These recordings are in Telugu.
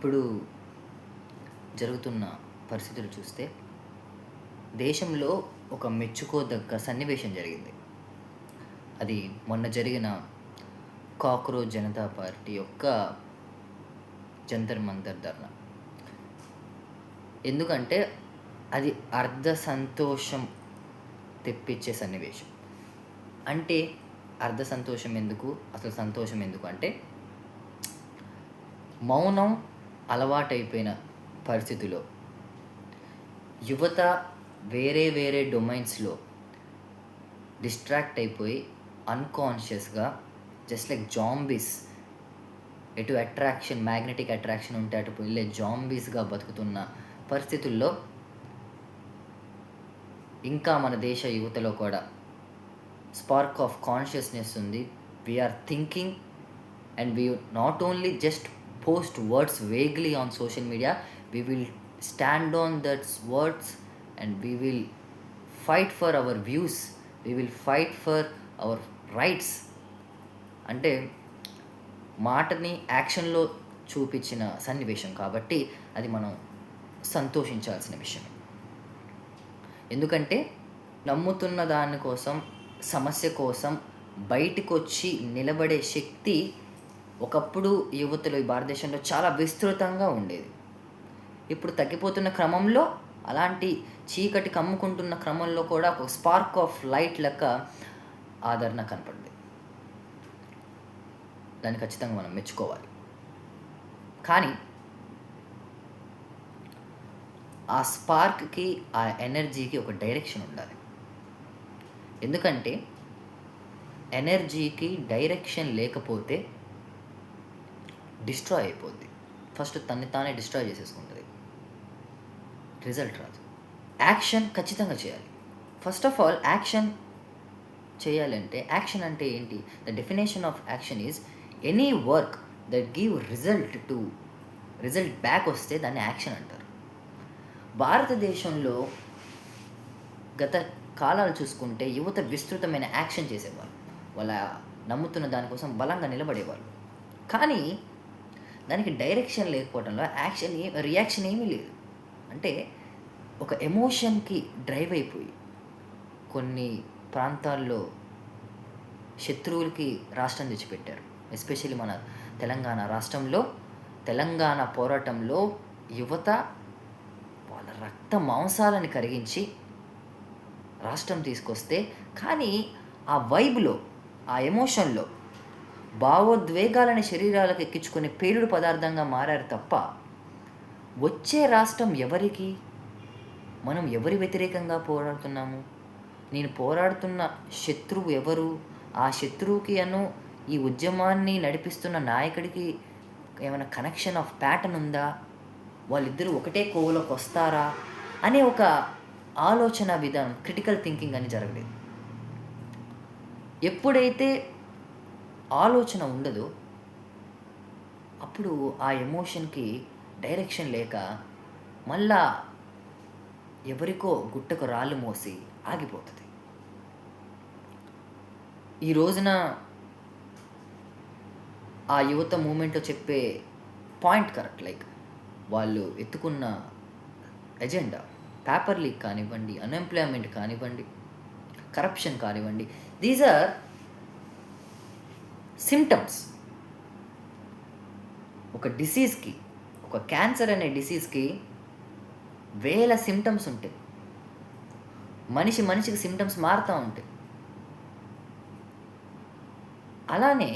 ఇప్పుడు జరుగుతున్న పరిస్థితులు చూస్తే దేశంలో ఒక మెచ్చుకోదగ్గ సన్నివేశం జరిగింది. అది మొన్న జరిగిన కాక్రోచ్ జనతా పార్టీ యొక్క జంతర్ మంతర్ ధర్నా. ఎందుకంటే అది అర్ధ సంతోషం తెప్పించే సన్నివేశం. అంటే అర్ధ సంతోషం ఎందుకు, అసలు సంతోషం ఎందుకు అంటే, మౌనం అలవాటైపోయిన పరిస్థితిలో యువత వేరే వేరే డొమైన్స్లో డిస్ట్రాక్ట్ అయిపోయి అన్కాన్షియస్గా జస్ట్ లైక్ జాంబీస్, ఎటు అట్రాక్షన్, మ్యాగ్నెటిక్ అట్రాక్షన్ ఉంటే అటు వెళ్ళే జాంబీస్గా బతుకుతున్న పరిస్థితుల్లో ఇంకా మన దేశ యువతలో కూడా స్పార్క్ ఆఫ్ కాన్షియస్నెస్ ఉంది. We're thinking and we not only just post words vaguely on social media, we will stand on that words and we will fight for our views, we will fight for our rights. అంటే మాటని యాక్షన్లో చూపించిన సన్నివేశం కాబట్టి అది మనం సంతోషించాల్సిన విషయం. ఎందుకంటే నమ్ముతున్న దానికోసం, సమస్య కోసం బయటికి వచ్చి నిలబడే శక్తి ఒకప్పుడు యువతలో ఈ భారతదేశంలో చాలా విస్తృతంగా ఉండేది. ఇప్పుడు తగ్గిపోతున్న క్రమంలో, అలాంటి చీకటి కమ్ముకుంటున్న క్రమంలో కూడా ఒక స్పార్క్ ఆఫ్ లైట్ లెక్క ఆదరణ కనపడింది. దాన్ని ఖచ్చితంగా మనం మెచ్చుకోవాలి. కానీ ఆ స్పార్క్కి, ఆ ఎనర్జీకి ఒక డైరెక్షన్ ఉండాలి. ఎందుకంటే ఎనర్జీకి డైరెక్షన్ లేకపోతే డిస్ట్రాయ్ అయిపోద్ది. ఫస్ట్ తన్ని తానే డిస్ట్రాయ్ చేసేసుకుంటుంది, రిజల్ట్ రాదు. యాక్షన్ ఖచ్చితంగా చేయాలి. ఫస్ట్ ఆఫ్ ఆల్ యాక్షన్ చేయాలంటే, యాక్షన్ అంటే ఏంటి? The definition of action is any work that give result back వస్తే దాన్ని యాక్షన్ అంటారు. భారతదేశంలో గత కాలాలు చూసుకుంటే యువత విస్తృతమైన యాక్షన్ చేసేవాళ్ళు, వాళ్ళ నమ్ముతున్న దానికోసం బలంగా నిలబడేవాళ్ళు. కానీ దానికి డైరెక్షన్ లేకపోవడంలో రియాక్షన్ ఏమీ లేదు. అంటే ఒక ఎమోషన్కి డ్రైవ్ అయిపోయి కొన్ని ప్రాంతాల్లో శత్రువులకి రాష్ట్రం తెచ్చిపెట్టారు. ఎస్పెషల్లీ మన తెలంగాణ రాష్ట్రంలో, తెలంగాణ పోరాటంలో యువత వాళ్ళ రక్త మాంసాలను కరిగించి రాష్ట్రం తీసుకొస్తే, కానీ ఆ వైబ్లో, ఆ ఎమోషన్లో భావోద్వేగాలని శరీరాలకు ఎక్కించుకునే పేలుడు పదార్థంగా మారారు తప్ప వచ్చే రాష్ట్రం ఎవరికి? మనం ఎవరి వ్యతిరేకంగా పోరాడుతున్నాము? నేను పోరాడుతున్న శత్రువు ఎవరు? ఆ శత్రువుకి ఈ ఉద్యమాన్ని నడిపిస్తున్న నాయకుడికి ఏమైనా కనెక్షన్ ఆఫ్ ప్యాటర్న్ ఉందా? వాళ్ళిద్దరూ ఒకటే కోవలోకి వస్తారా అనే ఒక ఆలోచన విధానం, క్రిటికల్ థింకింగ్ అని జరగలేదు. ఎప్పుడైతే ఆలోచన ఉండదో అప్పుడు ఆ ఎమోషన్కి డైరెక్షన్ లేక మళ్ళా ఎవరికో గుట్టకు రాళ్ళు మోసి ఆగిపోతుంది. ఈ రోజున ఆ యువత మూమెంట్లో చెప్పే పాయింట్ కరెక్ట్. లైక్ వాళ్ళు ఎత్తుకున్న ఎజెండా, పేపర్ లీక్ కానివ్వండి, అన్ఎంప్లాయ్మెంట్ కానివ్వండి, కరప్షన్ కానివ్వండి, దీస్ ఆర్ సిమ్టమ్స్. ఒక డిసీజ్కి, ఒక క్యాన్సర్ అనే డిసీజ్కి వేల సిమ్టమ్స్ ఉంటాయి. మనిషికి సిమ్టమ్స్ మారుతూ ఉంటాయి. అలానే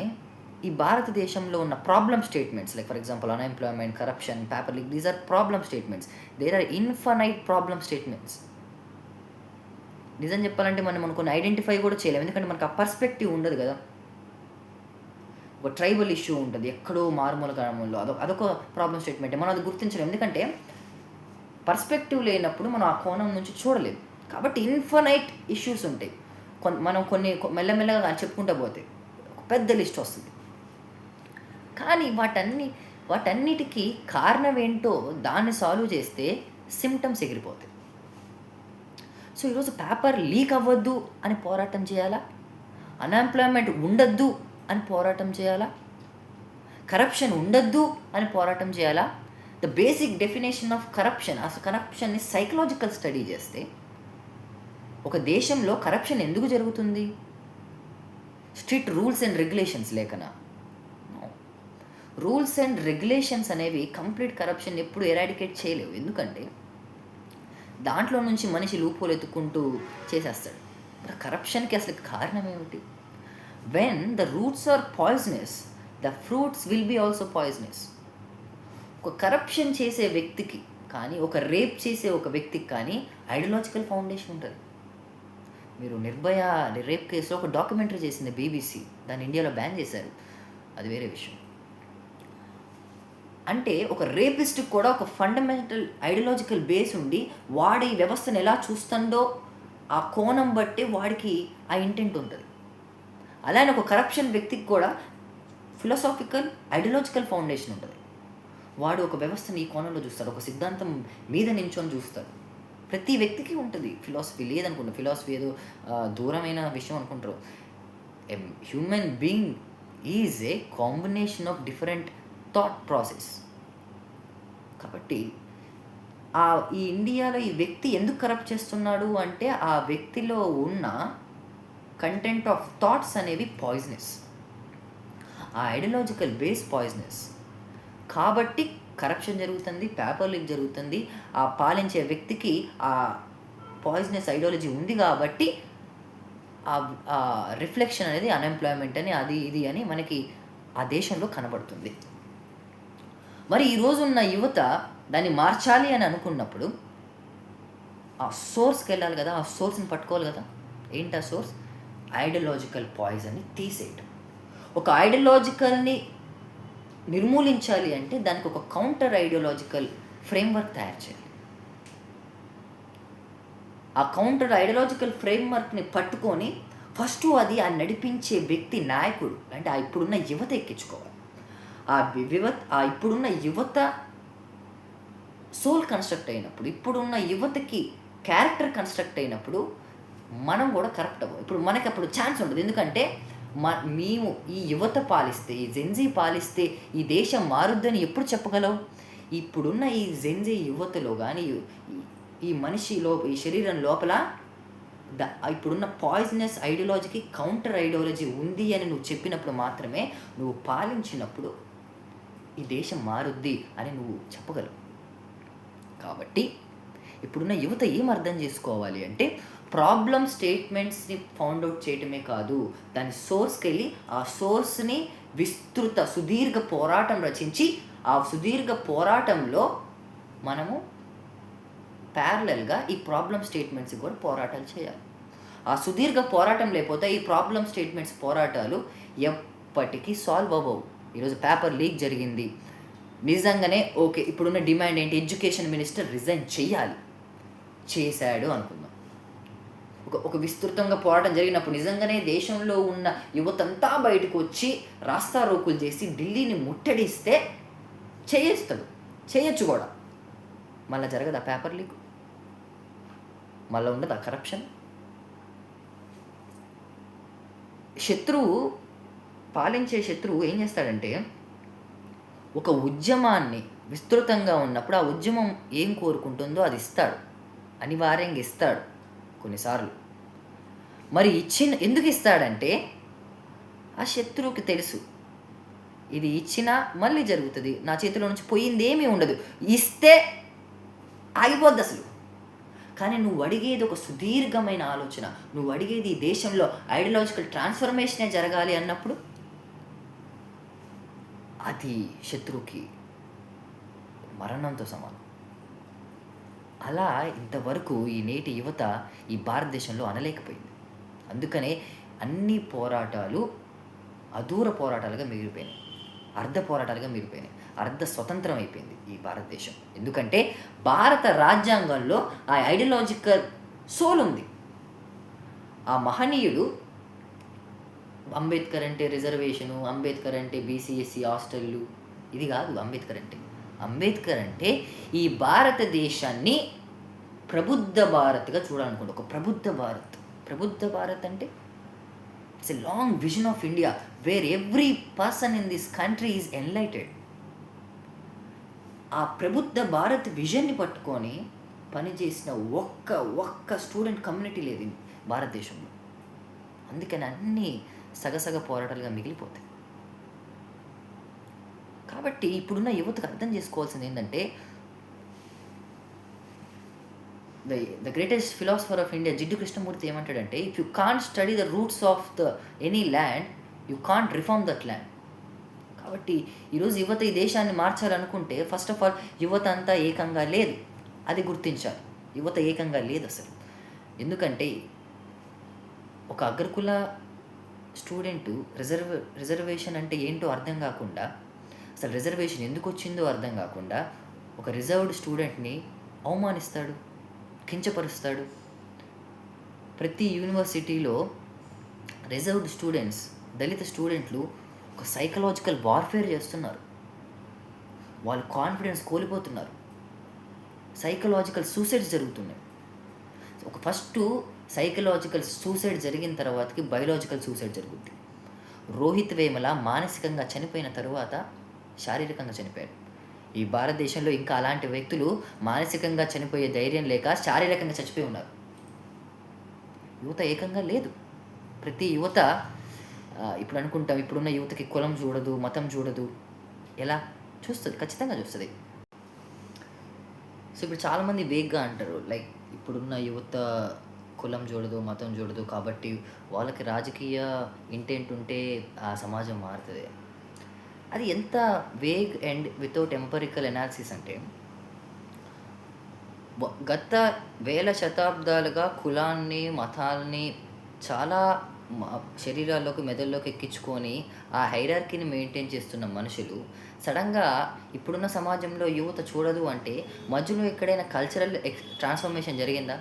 ఈ భారతదేశంలో ఉన్న problem statements, like for example unemployment, corruption, paper leak, these are problem statements. There are infinite problem statements. నిజం చెప్పాలంటే మనం కొన్ని ఐడెంటిఫై కూడా చేయలేము, ఎందుకంటే మనకు ఆ పర్స్పెక్టివ్ ఉండదు కదా. ఒక ట్రైబల్ ఇష్యూ ఉంటుంది ఎక్కడో మారుమూల గ్రామంలో, అదొక ప్రాబ్లమ్ స్టేట్మెంట్. మనం అది గుర్తించలేము, ఎందుకంటే పర్స్పెక్టివ్ లేనప్పుడు మనం ఆ కోణం నుంచి చూడలేము. కాబట్టి ఇన్ఫనైట్ ఇష్యూస్ ఉంటాయి. మనం కొన్ని మెల్లమెల్లగా చెప్పుకుంటూ పోతే ఒక పెద్ద లిస్ట్ వస్తుంది. కానీ వాటన్నిటికీ కారణం ఏంటో దాన్ని సాల్వ్ చేస్తే సిమ్టమ్స్ ఎగిరిపోతాయి. సో ఈరోజు పేపర్ లీక్ అవ్వద్దు అని పోరాటం చేయాలా? అన్ఎంప్లాయ్మెంట్ ఉండద్దు అని పోరాటం చేయాలా? కరప్షన్ ఉండద్దు అని పోరాటం చేయాలా? The basic definition of corruption, అసలు కరప్షన్ని సైకలాజికల్ స్టడీ చేస్తే ఒక దేశంలో కరప్షన్ ఎందుకు జరుగుతుంది? స్ట్రిక్ట్ రూల్స్ అండ్ రెగ్యులేషన్స్ లేకనా? రూల్స్ అండ్ రెగ్యులేషన్స్ అనేవి కంప్లీట్ కరప్షన్ ఎప్పుడు ఎరాడికేట్ చేయలేవు. ఎందుకంటే దాంట్లో నుంచి మనిషి లూపోలు ఎత్తుకుంటూ చేసేస్తాడు. కరప్షన్కి అసలు కారణం ఏమిటి? When the roots are poisonous, the fruits will be also poisonous. ఒక కరప్షన్ చేసే వ్యక్తికి కానీ, ఒక రేప్ చేసే ఒక వ్యక్తికి కానీ ఐడియాలజికల్ ఫౌండేషన్ ఉంటుంది. మీరు నిర్భయ రేప్ కేసులో ఒక డాక్యుమెంటరీ చేసింది BBC, దాన్ని ఇండియాలో బ్యాన్ చేశారు, అది వేరే విషయం. అంటే ఒక రేపిస్ట్కి కూడా ఒక ఫండమెంటల్ ఐడియాలజికల్ బేస్ ఉండి వాడి వ్యవస్థను ఎలా చూస్తుందో ఆ కోణం బట్టి వాడికి ఆ ఇంటెంట్ ఉంటుంది. అలానే ఒక కరప్షన్ వ్యక్తికి కూడా ఫిలాసాఫికల్ ఐడియాలజికల్ ఫౌండేషన్ ఉంటుంది. వాడు ఒక వ్యవస్థను ఈ కోణంలో చూస్తాడు, ఒక సిద్ధాంతం మీద నించొని చూస్తాడు. ప్రతి వ్యక్తికి ఉంటుంది ఫిలాసఫీ. లేదనుకుంటారు ఫిలాసఫీ ఏదో దూరమైన విషయం అనుకుంటారు. A human being is a combination of different thought process. కాబట్టి ఈ ఇండియాలో ఈ వ్యక్తి ఎందుకు కరప్ట్ చేస్తున్నాడు అంటే ఆ వ్యక్తిలో ఉన్న కంటెంట్ ఆఫ్ థాట్స్ అనేవి పాయిజనస్, ఆ ఐడియాలజికల్ బేస్ పాయిజనస్. కాబట్టి కరప్షన్ జరుగుతుంది, పేపర్ లీక్ జరుగుతుంది. ఆ పాలించే వ్యక్తికి ఆ పాయిజనస్ ఐడియాలజీ ఉంది కాబట్టి ఆ రిఫ్లెక్షన్ అనేది అన్ఎంప్లాయ్మెంట్ అని అది ఇది అని మనకి ఆ దేశంలో కనబడుతుంది. మరి ఈరోజు ఉన్న యువత దాన్ని మార్చాలి అని అనుకున్నప్పుడు ఆ సోర్స్కి వెళ్ళాలి కదా, ఆ సోర్స్ని పట్టుకోవాలి కదా. ఏంటి ఆ సోర్స్? ఐడియాలజికల్ పాయిజన్ని తీసేయటం. ఒక ఐడియాలజికల్ని నిర్మూలించాలి అంటే దానికి ఒక కౌంటర్ ఐడియాలజికల్ ఫ్రేమ్వర్క్ తయారు చేయాలి. ఆ కౌంటర్ ఐడియాలజికల్ ఫ్రేమ్వర్క్ని పట్టుకొని ఫస్ట్ అది ఆ నడిపించే వ్యక్తి నాయకుడు అంటే ఇప్పుడున్న యువత ఎక్కించుకోవాలి. ఇప్పుడున్న యువత సోల్ కన్స్ట్రక్ట్ అయినప్పుడు, ఇప్పుడున్న యువతకి క్యారెక్టర్ కన్స్ట్రక్ట్ అయినప్పుడు మనం కూడా కరప్ట్ అవ్వం. ఇప్పుడు మనకి అప్పుడు ఛాన్స్ ఉండదు. ఎందుకంటే మేము ఈ యువత పాలిస్తే, ఈ జెన్జీ పాలిస్తే ఈ దేశం మారుద్దని ఎప్పుడు చెప్పగలవు? ఇప్పుడున్న ఈ జెన్జీ యువతలో కానీ ఈ మనిషిలో ఈ శరీరం లోపల ఇప్పుడున్న పాయిజనస్ ఐడియాలజీకి కౌంటర్ ఐడియాలజీ ఉంది అని నువ్వు చెప్పినప్పుడు మాత్రమే, నువ్వు పాలించినప్పుడు ఈ దేశం మారుద్ది అని నువ్వు చెప్పగలవు. కాబట్టి ఇప్పుడున్న యువత ఏం అర్థం చేసుకోవాలి అంటే ప్రాబ్లమ్ స్టేట్మెంట్స్ని ఫౌండ్ అవుట్ చేయటమే కాదు, దాని సోర్స్కి వెళ్ళి ఆ సోర్స్ని విస్తృత సుదీర్ఘ పోరాటం రచించి ఆ సుదీర్ఘ పోరాటంలో మనము ప్యారలల్గా ఈ ప్రాబ్లమ్ స్టేట్మెంట్స్ కూడా పోరాటాలు చేయాలి. ఆ సుదీర్ఘ పోరాటం లేకపోతే ఈ ప్రాబ్లమ్ స్టేట్మెంట్స్ పోరాటాలు ఎప్పటికీ సాల్వ్ అవ్వవు. ఈరోజు పేపర్ లీక్ జరిగింది, నిజంగానే ఓకే, ఇప్పుడున్న డిమాండ్ ఏంటి? ఎడ్యుకేషన్ మినిస్టర్ రిజైన్ చేయాలి, చేశాడు అనుకుందాం. ఒక విస్తృతంగా పోరాటం జరిగినప్పుడు నిజంగానే దేశంలో ఉన్న యువతంతా బయటకు వచ్చి రాస్తారోకులు చేసి ఢిల్లీని ముట్టడిస్తే చేయొచ్చు కూడా. మళ్ళీ జరగదు ఆ పేపర్ లీక్, మళ్ళీ ఉండదు ఆ కరప్షన్. పాలించే శత్రువు ఏం చేస్తాడంటే ఒక ఉద్యమాన్ని విస్తృతంగా ఉన్నప్పుడు ఆ ఉద్యమం ఏం కోరుకుంటుందో అది ఇస్తాడు, అనివార్యంగా ఇస్తాడు కొన్నిసార్లు. మరి ఎందుకు ఇస్తాడంటే ఆ శత్రువుకి తెలుసు ఇది ఇచ్చినా మళ్ళీ జరుగుతుంది, నా చేతిలో నుంచి పోయింది ఏమీ ఉండదు, ఇస్తే ఆగిపోద్ది అసలు. కానీ నువ్వు అడిగేది ఒక సుదీర్ఘమైన ఆలోచన, నువ్వు అడిగేది ఈ దేశంలో ఐడియాలజికల్ ట్రాన్స్ఫర్మేషనే జరగాలి అన్నప్పుడు అది శత్రువుకి మరణంతో సమానం. అలా ఇంతవరకు ఈ నేటి యువత ఈ భారతదేశంలో అనలేకపోయింది. అందుకనే అన్ని పోరాటాలు అదూర పోరాటాలుగా మిగిలిపోయినాయి, అర్ధ పోరాటాలుగా మిగిలిపోయినాయి, అర్ధ స్వతంత్రం అయిపోయింది ఈ భారతదేశం. ఎందుకంటే భారత రాజ్యాంగంలో ఆ ఐడియాలజికల్ సోల్ ఉంది. ఆ మహనీయుడు అంబేద్కర్ అంటే రిజర్వేషను, అంబేద్కర్ అంటే BC/SC హాస్టళ్ళు, ఇది కాదు అంబేద్కర్ అంటే ఈ భారతదేశాన్ని ప్రబుద్ధ భారత్గా చూడాలనుకోండి. ఒక ప్రబుద్ధ భారత్ అంటే it's a long vision of India where every person in this country is enlightened. ఆ ప్రబుద్ధ భారత్ విజన్ని పట్టుకొని పనిచేసిన ఒక్క స్టూడెంట్ కమ్యూనిటీ లేదు భారతదేశంలో. అందుకని అన్నీ సగసగ పోరాటాలుగా మిగిలిపోతాయి. కాబట్టి ఇప్పుడున్న యువతకు అర్థం చేసుకోవాల్సింది ఏంటంటే, the greatest philosopher of India Jiddu Krishnamurti ఏమంటాడంటే, if you can't study the roots of any land, you can't reform that land. కాబట్టి ఈరోజు యువత ఈ దేశాన్ని మార్చాలనుకుంటే ఫస్ట్ ఆఫ్ ఆల్ యువత అంతా ఏకంగా లేదు, అది గుర్తించాలి. యువత ఏకంగా లేదు అసలు. ఎందుకంటే ఒక అగ్రకుల స్టూడెంటు రిజర్వేషన్ అంటే ఏంటో అర్థం కాకుండా, అసలు రిజర్వేషన్ ఎందుకు వచ్చిందో అర్థం కాకుండా ఒక రిజర్వ్డ్ స్టూడెంట్ని అవమానిస్తాడు, కించపరుస్తాడు. ప్రతి యూనివర్సిటీలో రిజర్వ్డ్ స్టూడెంట్స్, దళిత స్టూడెంట్లు ఒక సైకలాజికల్ వార్ఫేర్ చేస్తున్నారు. వాళ్ళు కాన్ఫిడెన్స్ కోల్పోతున్నారు. సైకలాజికల్ సూసైడ్స్ జరుగుతున్నాయి. ఒక ఫస్ట్ సైకలాజికల్ సూసైడ్ జరిగిన తర్వాతకి బయోలాజికల్ సూసైడ్ జరుగుద్ది. రోహిత్ వేముల మానసికంగా చనిపోయిన తరువాత శారీరకంగా చనిపోయాడు. ఈ భారతదేశంలో ఇంకా అలాంటి వ్యక్తులు మానసికంగా చనిపోయే ధైర్యం లేక శారీరకంగా చచ్చిపోయి ఉన్నారు. యువత ఏకంగా లేదు. ప్రతి యువత ఇప్పుడు అనుకుంటాం, ఇప్పుడున్న యువతకి కులం చూడదు, మతం చూడదు. ఎలా చూస్తుంది? ఖచ్చితంగా చూస్తుంది. సో ఇప్పుడు చాలామంది వేగ్గా అంటారు, లైక్ ఇప్పుడున్న యువత కులం చూడదు, మతం చూడదు, కాబట్టి వాళ్ళకి రాజకీయ ఇంటెంట్ ఉంటే ఆ సమాజం మారుతుంది. అది ఎంత vague and without empirical analysis అంటే, గత వేల శతాబ్దాలుగా కులాన్ని, మతాల్ని చాలా శరీరాల్లోకి, మెదడులోకి ఎక్కించుకొని ఆ హైరార్కీని మెయింటైన్ చేస్తున్న మనుషులు సడన్గా ఇప్పుడున్న సమాజంలో యువత చూడదు అంటే, మధ్యలో ఎక్కడైనా కల్చరల్ ట్రాన్స్ఫర్మేషన్ జరిగిందా?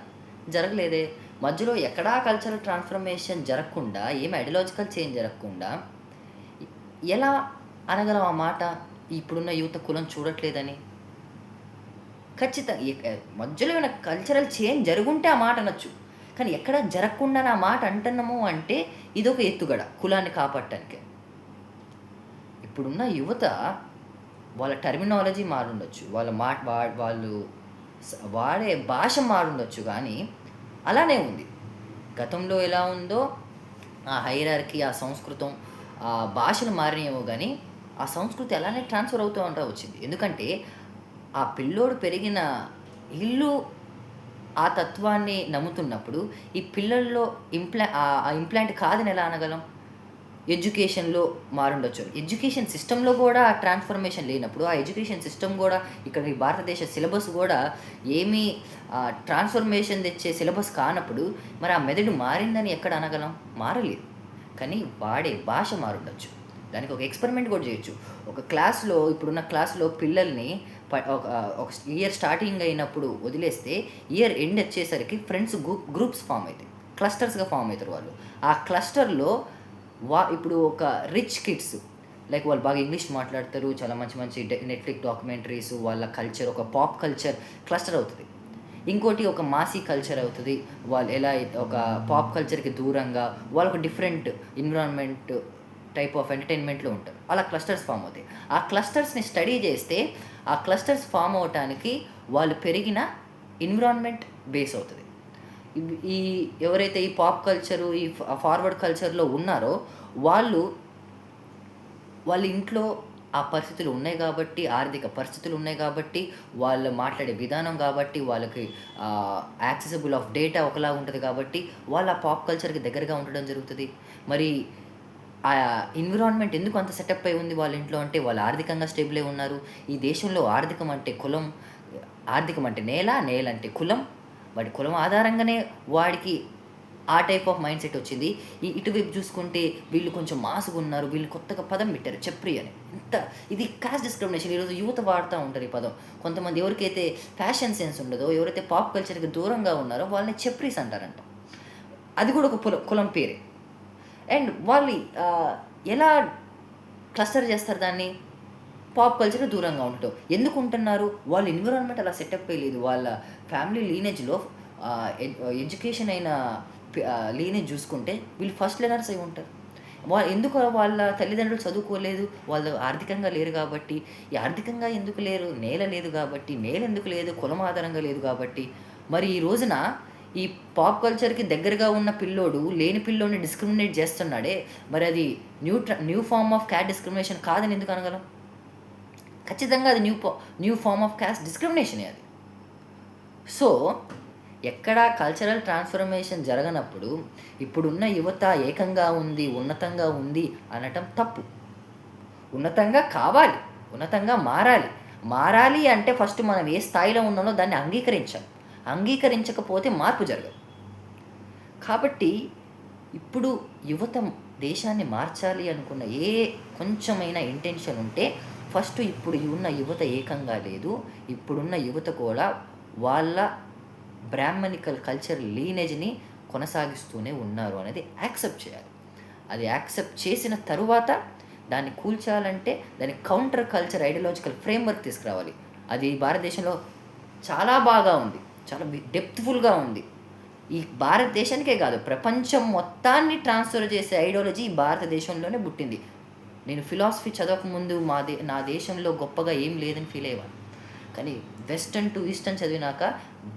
జరగలేదే. మధ్యలో ఎక్కడా కల్చరల్ ట్రాన్స్ఫర్మేషన్ జరగకుండా, ఏం ఐడియాలజికల్ చేంజ్ జరగకుండా ఎలా అనగలం ఆ మాట, ఇప్పుడున్న యువత కులం చూడట్లేదని? ఖచ్చితంగా మధ్యలో ఏమైనా కల్చరల్ చేంజ్ జరుగుంటే ఆ మాట అనొచ్చు. కానీ ఎక్కడ జరగకుండా నా మాట అంటున్నాము అంటే ఇదొక ఎత్తుగడ కులాన్ని కాపాడటానికి. ఇప్పుడున్న యువత వాళ్ళ టర్మినాలజీ మారుండొచ్చు, వాళ్ళ వాళ్ళు వాడే భాష మారుండొచ్చు, కానీ అలానే ఉంది. గతంలో ఎలా ఉందో ఆ హైరార్కీ, ఆ సంస్కృతం, ఆ భాషలు మారినేమో కానీ ఆ సంస్కృతి అలానే ట్రాన్స్ఫర్ అవుతూ వచ్చింది. ఎందుకంటే ఆ పిల్లోడు పెరిగిన ఇల్లు ఆ తత్వాన్ని నమ్ముతున్నప్పుడు ఈ పిల్లల్లో ఇంప్లాంట్ కాదని ఎలా అనగలం? ఎడ్యుకేషన్లో మారుండొచ్చు. ఎడ్యుకేషన్ సిస్టంలో కూడా ట్రాన్స్ఫర్మేషన్ లేనప్పుడు, ఆ ఎడ్యుకేషన్ సిస్టమ్ కూడా ఇక్కడ ఈ భారతదేశ సిలబస్ కూడా ఏమీ ట్రాన్స్ఫర్మేషన్ తెచ్చే సిలబస్ కానప్పుడు మరి ఆ మెదడు మారిందని ఎక్కడ అనగలం? మారలేదు. కానీ వాడే భాష మారుండొచ్చు. దానికి ఒక ఎక్స్పెరిమెంట్ కూడా చేయొచ్చు. ఒక క్లాస్లో, ఇప్పుడున్న క్లాస్లో పిల్లల్ని ఒక ఇయర్ స్టార్టింగ్ అయినప్పుడు వదిలేస్తే ఇయర్ ఎండ్ వచ్చేసరికి ఫ్రెండ్స్ గ్రూప్స్ ఫామ్ అవుతాయి, క్లస్టర్స్గా ఫామ్ అవుతారు వాళ్ళు. ఆ క్లస్టర్లో ఇప్పుడు ఒక రిచ్ కిడ్స్, లైక్ వాళ్ళు బాగా ఇంగ్లీష్ మాట్లాడతారు, చాలా మంచి మంచి నెట్ఫ్లిక్స్ డాక్యుమెంటరీస్, వాళ్ళ కల్చర్ ఒక పాప్ కల్చర్ క్లస్టర్ అవుతుంది. ఇంకోటి ఒక మాసీ కల్చర్ అవుతుంది. వాళ్ళు ఎలా ఒక పాప్ కల్చర్కి దూరంగా వాళ్ళకు డిఫరెంట్ ఎన్విరాన్మెంట్ టైప్ ఆఫ్ ఎంటర్టైన్మెంట్లో ఉంటారు. అలా క్లస్టర్స్ ఫామ్ అవుతాయి. ఆ క్లస్టర్స్ని స్టడీ చేస్తే ఆ క్లస్టర్స్ ఫామ్ అవటానికి వాళ్ళు పెరిగిన ఎన్విరాన్మెంట్ బేస్ అవుతుంది. ఈ ఎవరైతే ఈ పాప్ కల్చరు, ఈ ఫార్వర్డ్ కల్చర్లో ఉన్నారో వాళ్ళ ఇంట్లో ఆ పరిస్థితులు ఉన్నాయి కాబట్టి, ఆర్థిక పరిస్థితులు ఉన్నాయి కాబట్టి, వాళ్ళు మాట్లాడే విధానం కాబట్టి, వాళ్ళకి యాక్సెసిబుల్ ఆఫ్ డేటా ఒకలా ఉంటుంది కాబట్టి వాళ్ళు ఆ పాప్ కల్చర్కి దగ్గరగా ఉండడం జరుగుతుంది. మరి ఆ ఎన్విరాన్మెంట్ ఎందుకు అంత సెటప్ అయి ఉంది వాళ్ళ ఇంట్లో అంటే, వాళ్ళు ఆర్థికంగా స్టేబుల్ అయి ఉన్నారు. ఈ దేశంలో ఆర్థికం అంటే కులం, ఆర్థికం అంటే నేల, నేల అంటే కులం, వాడి కులం ఆధారంగానే వాడికి ఆ టైప్ ఆఫ్ మైండ్ సెట్ వచ్చింది. ఇటువైపు చూసుకుంటే వీళ్ళు కొంచెం మాసుగా ఉన్నారు, వీళ్ళు కొత్తగా పదం పెట్టారు చెప్రి అని. ఇది కాస్ట్ డిస్క్రిమినేషన్. ఈరోజు యువత వాడుతూ ఉంటారు ఈ పదం. కొంతమంది ఎవరికైతే ఫ్యాషన్ సెన్స్ ఉండదో, ఎవరైతే పాప్ కల్చర్కి దూరంగా ఉన్నారో వాళ్ళని చెప్రీస్ అంటారంట. అది కూడా ఒక కులం పేరే. అండ్ వాళ్ళు ఎలా క్లస్టర్ చేస్తారు దాన్ని? పాప్ కల్చర్ దూరంగా ఉండటం. ఎందుకు ఉంటున్నారు? వాళ్ళ ఎన్విరాన్మెంట్ అలా సెటప్ అయ్యలేదు. వాళ్ళ ఫ్యామిలీ లీనేజ్లో ఎడ్యుకేషన్ అయిన లీనేజ్ చూసుకుంటే వీళ్ళు ఫస్ట్ లెర్నర్స్ అయి ఉంటారు. ఎందుకు వాళ్ళ తల్లిదండ్రులు చదువుకోలేదు? వాళ్ళు ఆర్థికంగా లేరు గాబట్టి. ఈ ఆర్థికంగా ఎందుకు లేరు? నేల లేదు గాబట్టి. నేల ఎందుకు లేదు? కులం ఆధారంగా లేదు గాబట్టి. మరి ఈ రోజున ఈ పాప్ కల్చర్‌కి దగ్గరగా ఉన్న పిల్లోడు లేని పిల్లోడిని డిస్క్రిమినేట్ చేస్తున్నాడే, మరి అది new form of caste discrimination కాదని ఎందుకు అనగలం? ఖచ్చితంగా అది న్యూ ఫార్మ్ ఆఫ్ క్యాస్ట్ డిస్క్రిమినేషనే అది. సో, ఎక్కడా కల్చరల్ ట్రాన్స్‌ఫర్మేషన్ జరగనప్పుడు, ఇప్పుడున్న యువత ఏకంగా ఉంది, ఉన్నతంగా ఉంది అనటం తప్పు. ఉన్నతంగా కావాలి. ఉన్నతంగా మారాలి. మారాలి అంటే ఫస్ట్ మనం ఏ స్థాయిలో ఉన్నామో దాన్ని అంగీకరించాలి. అంగీకరించకపోతే మార్పు జరగదు. కాబట్టి ఇప్పుడు యువత దేశాన్ని మార్చాలి అనుకున్న కొంచెమైనా ఇంటెన్షన్ ఉంటే ఫస్ట్ ఇప్పుడు ఉన్న యువత ఏకంగా లేదు. ఇప్పుడున్న యువత కూడా వాళ్ళ బ్రాహ్మణికల్ కల్చర్ లీనేజ్‌ని కొనసాగిస్తూనే ఉన్నారు అనేది యాక్సెప్ట్ చేయాలి. అది యాక్సెప్ట్ చేసిన తరువాత దాన్ని కూల్చాలంటే దానికి కౌంటర్ కల్చర్ ఐడియాలజికల్ ఫ్రేమ్‌వర్క్ తీసుకురావాలి. అది భారతదేశంలో చాలా బాగా ఉంది. చాలా డెప్త్‌ఫుల్‌గా ఉంది. ఈ భారతదేశానికే కాదు, ప్రపంచం మొత్తాన్ని ట్రాన్స్‌ఫర్ చేసే ఐడియాలజీ ఈ భారతదేశంలోనే పుట్టింది. నేను ఫిలాసఫీ చదవకముందు నా దేశంలో గొప్పగా ఏం లేదని ఫీల్ అయ్యేవాడిని. కానీ వెస్టర్న్ టు ఈస్టర్న్ చదివినాక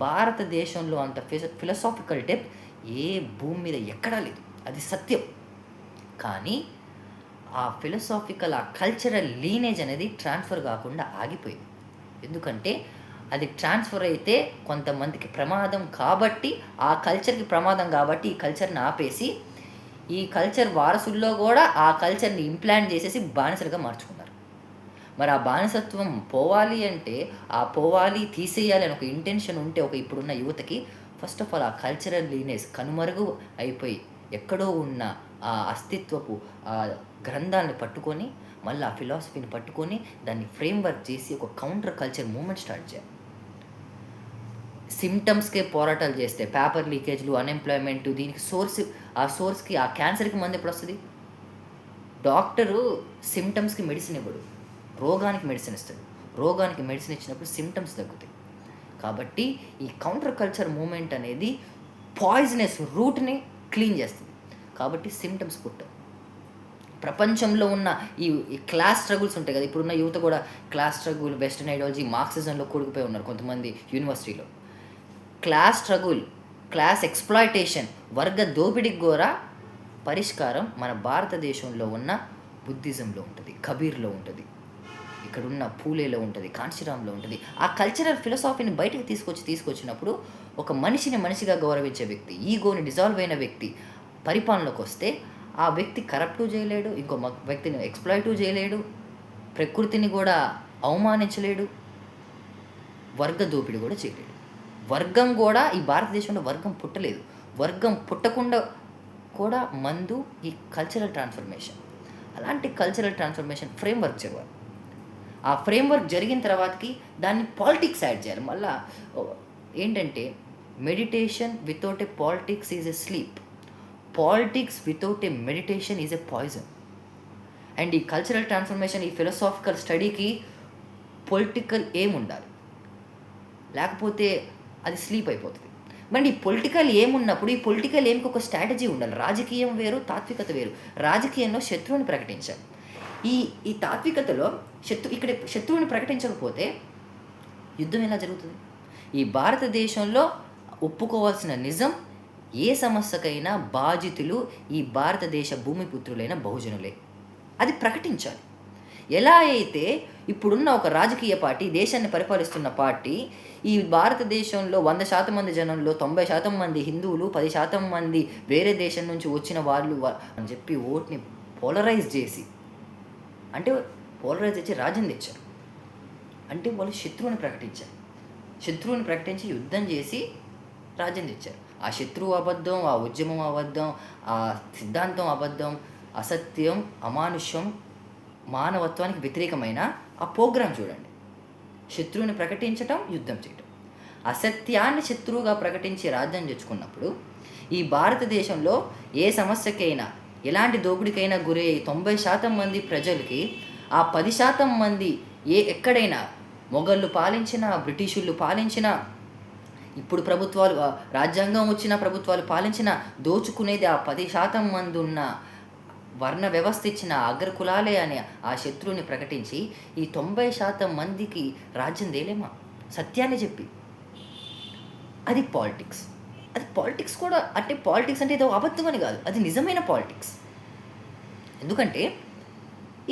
భారతదేశంలో అంత ఫిలాసాఫికల్ డెప్త్ ఏ భూమి మీద ఎక్కడా లేదు. అది సత్యం. కానీ ఆ ఫిలాసాఫికల్, ఆ కల్చరల్ లీనేజ్ అనేది ట్రాన్స్ఫర్ కాకుండా ఆగిపోయింది. ఎందుకంటే అది ట్రాన్స్ఫర్ అయితే కొంతమందికి ప్రమాదం కాబట్టి, ఆ కల్చర్‌కి ప్రమాదం కాబట్టి ఈ కల్చర్‌ని ఆపేసి, ఈ కల్చర్ వారసుల్లో కూడా ఆ కల్చర్‌ని ఇంప్లాంట్ చేసేసి బానిసలుగా మార్చుకున్నారు. మరి ఆ బానిసత్వం పోవాలి అంటే, తీసేయాలి అని ఒక ఇంటెన్షన్ ఉంటే ఇప్పుడున్న యువతకి ఫస్ట్ ఆఫ్ ఆల్ ఆ కల్చరల్ లీనేజ్ కనుమరుగు అయిపోయి, ఎక్కడో ఉన్న ఆ అస్తిత్వపు ఆ గ్రంథాలను పట్టుకొని, మళ్ళీ ఆ ఫిలాసఫీని పట్టుకొని దాన్ని ఫ్రేమ్‌వర్క్ చేసి ఒక కౌంటర్ కల్చర్ మూవ్‌మెంట్ స్టార్ట్ చేయాలి. సిమ్టమ్స్‌కే పోరాటాలు చేస్తే పేపర్ లీకేజ్‌లు, అన్‌ఎంప్లాయ్‌మెంట్, దీనికి ఆ సోర్స్‌కి, ఆ క్యాన్సర్‌కి మందు ఎప్పుడొస్తది? డాక్టరు సిమ్టమ్స్‌కి మెడిసిన్ ఇవ్వడు. రోగానికి మెడిసిన్ ఇస్తాడు. రోగానికి మెడిసిన్ ఇచ్చినప్పుడు సిమ్టమ్స్ తగ్గుతాయి. కాబట్టి ఈ కౌంటర్ కల్చర్ మూవ్‌మెంట్ అనేది పాయిజనస్ రూట్‌ని క్లీన్ చేస్తుంది. కాబట్టి సిమ్టమ్స్ పుట్టవు. ప్రపంచంలో ఉన్న ఈ క్లాస్ స్ట్రగుల్స్ ఉంటాయి కదా! ఇప్పుడున్న యువత కూడా క్లాస్ స్ట్రగుల్, వెస్టర్న్ ఐడియాలజీ, మార్క్సిజంలో కూరుకుపోయి ఉన్నారు కొంతమంది యూనివర్సిటీలో. క్లాస్ స్ట్రగుల్, క్లాస్ ఎక్స్‌ప్లాయిటేషన్, వర్గ దోపిడీకి కూడా పరిష్కారం మన భారతదేశంలో ఉన్న బుద్ధిజంలో ఉంటుంది, కబీర్‌లో ఉంటుంది, ఇక్కడున్న పూలేలో ఉంటుంది, కాంశీరామ్‌లో ఉంటుంది. ఆ కల్చరల్ ఫిలాసఫీని బయటకు తీసుకొచ్చినప్పుడు ఒక మనిషిని మనిషిగా గౌరవించే వ్యక్తి, ఈగోని డిజాల్వ్ అయిన వ్యక్తి పరిపాలనలోకి వస్తే ఆ వ్యక్తి కరప్టు చేయలేడు, ఇంకో వ్యక్తిని ఎక్స్‌ప్లాయిటు చేయలేడు, ప్రకృతిని కూడా అవమానించలేడు, వర్గ దోపిడీ కూడా చేయలేడు. వర్గం కూడా ఈ భారతదేశంలో వర్గం పుట్టలేదు. వర్గం పుట్టకుండా కూడా మందు ఈ కల్చరల్ ట్రాన్స్ఫర్మేషన్. అలాంటి కల్చరల్ ట్రాన్స్ఫర్మేషన్ ఫ్రేమ్‌వర్క్ జరగాలి. ఆ ఫ్రేమ్‌వర్క్ జరిగిన తర్వాతకి దాన్ని పాలిటిక్స్ యాడ్ చేయాలి. మళ్ళా ఏంటంటే meditation without a politics is a sleep. Politics without a meditation is a poison. And ఈ కల్చరల్ ట్రాన్స్ఫర్మేషన్, ఈ ఫిలాసాఫికల్ స్టడీకి పొలిటికల్ ఎయిమ్ ఉండాలి. లేకపోతే అది స్లీప్ అయిపోతుంది. మరి ఈ పొలిటికల్ ఎయిమ్ ఉన్నప్పుడు ఈ పొలిటికల్ ఎయిమ్‌కి ఒక స్ట్రాటజీ ఉండాలి. రాజకీయం వేరు, తాత్వికత వేరు. రాజకీయంలో శత్రువుని ప్రకటించాలి. ఈ తాత్వికతలో ఇక్కడ శత్రువుని ప్రకటించకపోతే యుద్ధం ఎలా జరుగుతుంది? ఈ భారతదేశంలో ఒప్పుకోవాల్సిన నిజం, ఏ సమస్యకైనా బాధితులు ఈ భారతదేశ భూమిపుత్రులైన బహుజనులే. అది ప్రకటించాలి. ఎలా అయితే ఇప్పుడున్న ఒక రాజకీయ పార్టీ, దేశాన్ని పరిపాలిస్తున్న పార్టీ, ఈ భారతదేశంలో 100% మంది జనంలో 90% మంది హిందువులు, 10% మంది వేరే దేశం నుంచి వచ్చిన వాళ్ళు అని చెప్పి ఓట్‌ని పోలరైజ్ చేసి, అంటే పోలరైజ్ చేసి రాజ్యం తెచ్చారు. అంటే వాళ్ళు శత్రువుని ప్రకటించారు. శత్రువుని ప్రకటించి యుద్ధం చేసి రాజ్యం తెచ్చారు. ఆ శత్రువు అబద్ధం, ఆ ఉద్యమం అబద్ధం, ఆ సిద్ధాంతం అబద్ధం, అసత్యం, అమానుష్యం, మానవత్వానికి వ్యతిరేకమైన ఆ ప్రోగ్రాం చూడండి. శత్రువుని ప్రకటించటం, యుద్ధం చేయటం. అసత్యాన్ని శత్రువుగా ప్రకటించి రాజ్యం తెచ్చుకున్నప్పుడు ఈ భారతదేశంలో ఏ సమస్యకైనా, ఎలాంటి దోపిడీకైనా గురయ్యే 90% మంది ప్రజలకి ఆ 10% మంది ఎక్కడైనా మొఘళ్ళు పాలించినా, బ్రిటిషులు పాలించినా, ఇప్పుడు ప్రభుత్వాలు రాజ్యాంగం వచ్చిన ప్రభుత్వాలు పాలించినా దోచుకునేది ఆ 10% మంది ఉన్న వర్ణ వ్యవస్థ ఇచ్చిన అగ్రకులాలే అనే ఆ శత్రువుని ప్రకటించి ఈ 90% మందికి రాజ్యం తేలేమా? సత్యాన్ని చెప్పి. అది పాలిటిక్స్. అది పాలిటిక్స్ కూడా అంటే పాలిటిక్స్ అంటే ఏదో అబద్ధం అని కాదు, అది నిజమైన పాలిటిక్స్. ఎందుకంటే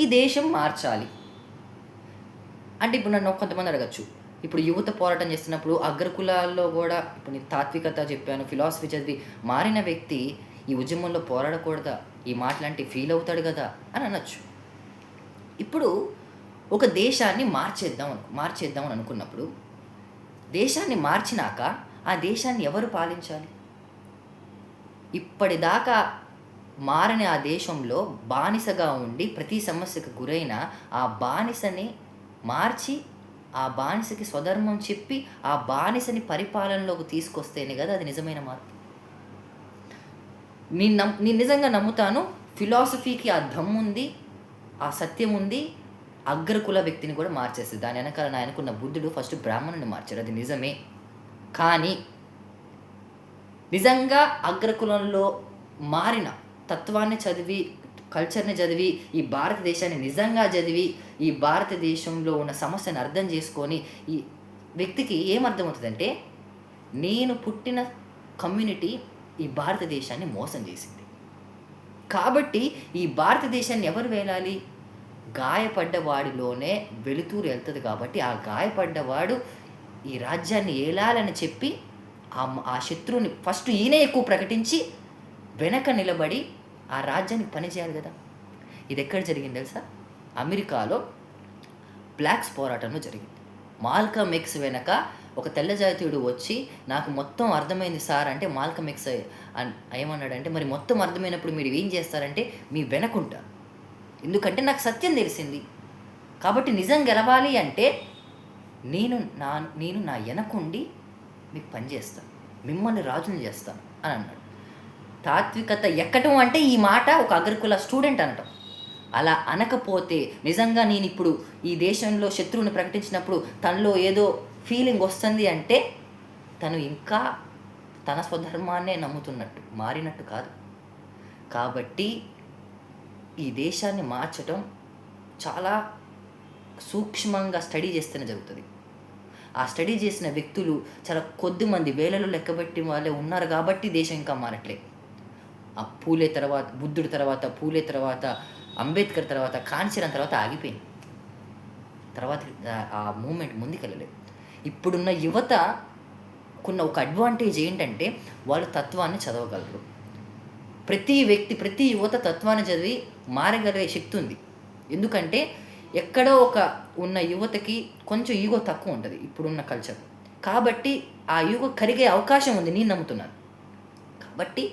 ఈ దేశం మార్చాలి అంటే ఇప్పుడు నన్ను కొంతమంది అడగచ్చు, ఇప్పుడు యువత పోరాటం చేస్తున్నప్పుడు అగ్రకులాల్లో కూడా ఇప్పుడు నేను తాత్వికత చెప్పాను, ఫిలాసఫీ చదివి మారిన వ్యక్తి ఈ ఉద్యమంలో పోరాడకూడదా, ఈ మాటలంటే ఫీల్ అవుతాడు కదా అని అనొచ్చు. ఇప్పుడు ఒక దేశాన్ని మార్చేద్దామని అనుకున్నప్పుడు దేశాన్ని మార్చినాక ఆ దేశాన్ని ఎవరు పాలించాలి? ఇప్పటిదాకా మారని ఆ దేశంలో బానిసగా ఉండి ప్రతి సమస్యకు గురైన ఆ బానిసని మార్చి ఆ బానిసకి స్వధర్మం చెప్పి ఆ బానిసని పరిపాలనలోకి తీసుకొస్తేనే కదా అది నిజమైన మార్పు. నేను నిజంగా నమ్ముతాను, ఫిలాసఫీకి ఆ దమ్ముంది, ఆ సత్యం ఉంది, అగ్రకుల వ్యక్తిని కూడా మార్చేస్తుంది. దాని వెనకాల నా అనుకున్న బుద్ధుడు ఫస్ట్ బ్రాహ్మణుని మార్చాడు, అది నిజమే. కానీ నిజంగా అగ్రకులంలో మారిన తత్వాన్ని చదివి కల్చర్ని చదివి ఈ భారతదేశాన్ని నిజంగా చదివి ఈ భారతదేశంలో ఉన్న సమస్యను అర్థం చేసుకొని ఈ వ్యక్తికి ఏమర్థమవుతుందంటే నేను పుట్టిన కమ్యూనిటీ ఈ భారతదేశాన్ని మోసం చేసింది, కాబట్టి ఈ భారతదేశాన్ని ఎవరు వేలాలి? గాయపడ్డవాడిలోనే వెలుతురు వెళ్తుంది, కాబట్టి ఆ గాయపడ్డవాడు ఈ రాజ్యాన్ని ఏలాలని చెప్పి ఆ శత్రువుని ఫస్ట్ ఈయనే ఎక్కువ ప్రకటించి వెనక నిలబడి ఆ రాజ్యానికి పనిచేయాలి కదా. ఇది ఎక్కడ జరిగింది తెలుసా? అమెరికాలో బ్లాక్స్ పోరాటంలో జరిగింది. మాల్కమ్ ఎక్స్ వెనక ఒక తెల్ల జాతీయుడు వచ్చి నాకు మొత్తం అర్థమైంది సార్ అంటే, మాల్కమ్ ఎక్స్ ఏమన్నాడంటే, మరి మొత్తం అర్థమైనప్పుడు మీరు ఏం చేస్తారంటే మీ వెనకుంటారు, ఎందుకంటే నాకు సత్యం తెలిసింది, కాబట్టి నిజం గెలవాలి అంటే నేను నా వెనకుండి మీకు పనిచేస్తాను, మిమ్మల్ని రాజుని చేస్తాను అని అన్నాడు. తాత్వికత ఎక్కటం అంటే ఈ మాట ఒక అగ్రకుల స్టూడెంట్ అనటం. అలా అనకపోతే నిజంగా నేను ఇప్పుడు ఈ దేశంలో శత్రువుని ప్రకటించినప్పుడు తనలో ఏదో ఫీలింగ్ వస్తుంది అంటే తను ఇంకా తన స్వధర్మాన్నే నమ్ముతున్నట్టు, మారినట్టు కాదు. కాబట్టి ఈ దేశాన్ని మార్చడం చాలా సూక్ష్మంగా స్టడీ చేస్తేనే జరుగుతుంది. ఆ స్టడీ చేసిన వ్యక్తులు చాలా కొద్ది మంది, వేలలో లెక్కబెట్టిన వాళ్ళే ఉన్నారు కాబట్టి దేశం ఇంకా మారట్లేదు. ఆ పూలే తర్వాత, బుద్ధుడి తర్వాత పూలే తర్వాత, అంబేద్కర్ తర్వాత, కాంచీరాం తర్వాత ఆగిపోయింది. తర్వాత ఆ మూమెంట్ ముందుకెళ్ళలేదు. ఇప్పుడున్న యువతకున్న ఒక అడ్వాంటేజ్ ఏంటంటే వాళ్ళు తత్వాన్ని చదవగలరు. ప్రతి యువత తత్వాన్ని చదివి మారగలిగే శక్తి ఉంది. ఎందుకంటే ఎక్కడో ఉన్న యువతకి కొంచెం ఈగో తక్కువ ఉంటుంది ఇప్పుడున్న కల్చర్, కాబట్టి ఆ ఈగో కరిగే అవకాశం ఉంది, నేను నమ్ముతున్నాను. కాబట్టి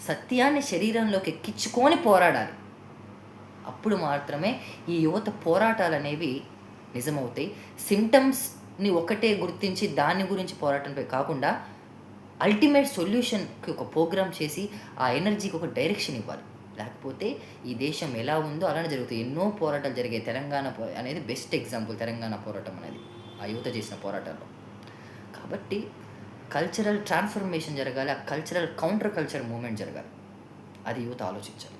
సత్యాన్ని శరీరంలోకి ఎక్కించుకొని పోరాడాలి, అప్పుడు మాత్రమే ఈ యువత పోరాటాలు అనేవి నిజమవుతాయి. సిమ్టమ్స్ని ఒకటే గుర్తించి దాని గురించి పోరాటంపై కాకుండా అల్టిమేట్ సొల్యూషన్కి ఒక ప్రోగ్రామ్ చేసి ఆ ఎనర్జీకి ఒక డైరెక్షన్ ఇవ్వాలి. లేకపోతే ఈ దేశం ఎలా ఉందో అలానే జరుగుతాయి. ఎన్నో పోరాటాలు జరిగాయి. తెలంగాణ అనేది బెస్ట్ ఎగ్జాంపుల్. తెలంగాణ పోరాటం అనేది ఆ యువత చేసిన పోరాటాల్లో. కాబట్టి కల్చరల్ ట్రాన్స్ఫర్మేషన్ జరగాలి, ఆ కల్చరల్ కౌంటర్ కల్చర్ మూమెంట్ జరగాలి. అది యువత ఆలోచించాలి.